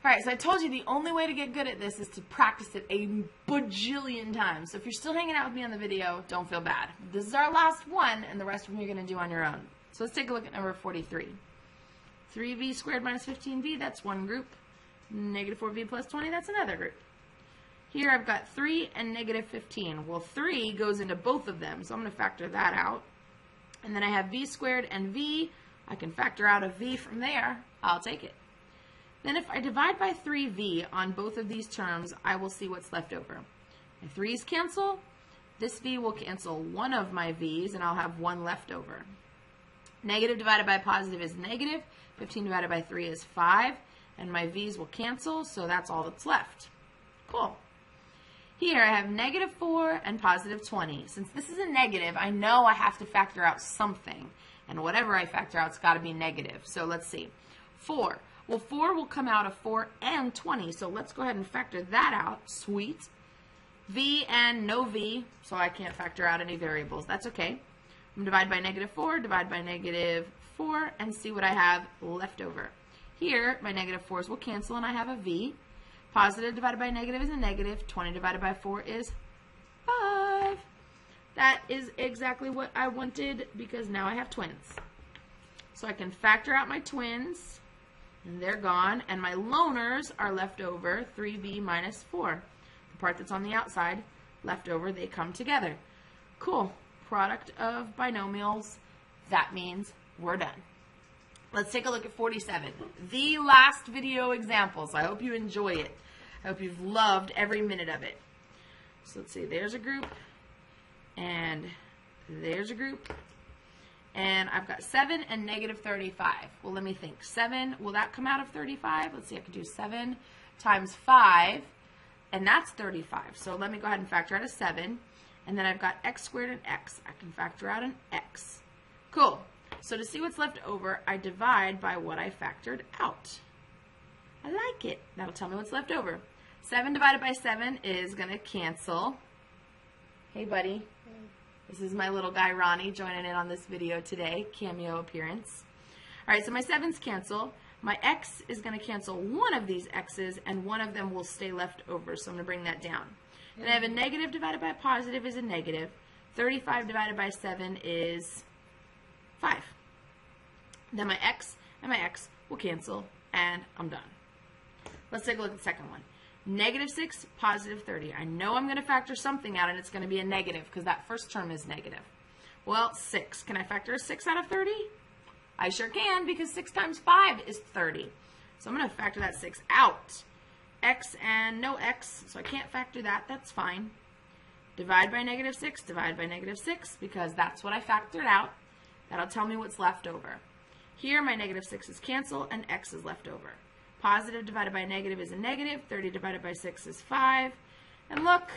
Alright, so I told you the only way to get good at this is to practice it a bajillion times. So if you're still hanging out with me on the video, don't feel bad. This is our last one, and the rest of them you're going to do on your own. So let's take a look at number 43. 3v squared minus 15v, that's one group. Negative 4v plus 20, that's another group. Here I've got 3 and negative 15. Well, 3 goes into both of them, so I'm going to factor that out. And then I have v squared and v. I can factor out a v from there. I'll take it. Then if I divide by 3v on both of these terms, I will see what's left over. My 3's cancel. This v will cancel one of my v's, and I'll have one left over. Negative divided by positive is negative. 15 divided by 3 is 5. And my v's will cancel, so that's all that's left. Cool. Here I have negative 4 and positive 20. Since this is a negative, I know I have to factor out something. And whatever I factor out, it's got to be negative. So let's see. 4. Well, 4 will come out of 4 and 20. So let's go ahead and factor that out. Sweet. V and no v, so I can't factor out any variables. That's okay. I'm going to divide by negative 4, divide by negative 4, and see what I have left over. Here, my negative 4's will cancel, and I have a v. Positive divided by negative is a negative. 20 divided by 4 is 5. That is exactly what I wanted because now I have twins. So I can factor out my twins, and they're gone. And my loners are left over, 3v minus 4. The part that's on the outside, left over, they come together. Cool. Product of binomials. That means we're done. Let's take a look at 47. The last video examples. I hope you enjoy it. I hope you've loved every minute of it. So let's see. There's a group. And there's a group. And I've got 7 and negative 35. Well, let me think. 7, will that come out of 35? Let's see. I can do 7 times 5. And that's 35. So let me go ahead and factor out a 7. And then I've got x squared and x. I can factor out an x. Cool. So to see what's left over, I divide by what I factored out. I like it. That'll tell me what's left over. 7 divided by 7 is going to cancel. Hey, buddy. Hey. This is my little guy, Ronnie, joining in on this video today. Cameo appearance. All right, so my 7's cancel. My x is going to cancel one of these x's, and one of them will stay left over, so I'm going to bring that down. Then I have a negative divided by a positive is a negative. 35 divided by 7 is 5. Then my x and my x will cancel, and I'm done. Let's take a look at the second one. Negative 6, positive 30. I know I'm going to factor something out, and it's going to be a negative because that first term is negative. Well, 6. Can I factor a 6 out of 30? I sure can because 6 times 5 is 30. So I'm going to factor that 6 out. X and no x, so I can't factor that. That's fine. Divide by negative 6, divide by negative 6 because that's what I factored out. That'll tell me what's left over. Here, my negative 6's cancel, and x is left over. Positive divided by negative is a negative. 30 divided by 6 is 5. And look,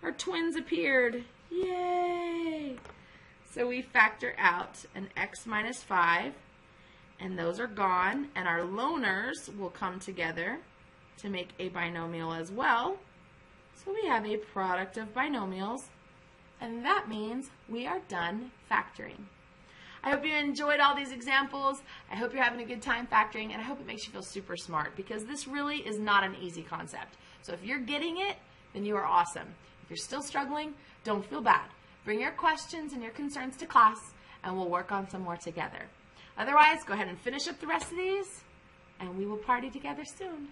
our twins appeared. Yay! So we factor out an x minus 5, and those are gone. And our loners will come together to make a binomial as well. So we have a product of binomials, and that means we are done factoring. I hope you enjoyed all these examples. I hope you're having a good time factoring, and I hope it makes you feel super smart because this really is not an easy concept. So if you're getting it, then you are awesome. If you're still struggling, don't feel bad. Bring your questions and your concerns to class, and we'll work on some more together. Otherwise, go ahead and finish up the rest of these, and we will party together soon.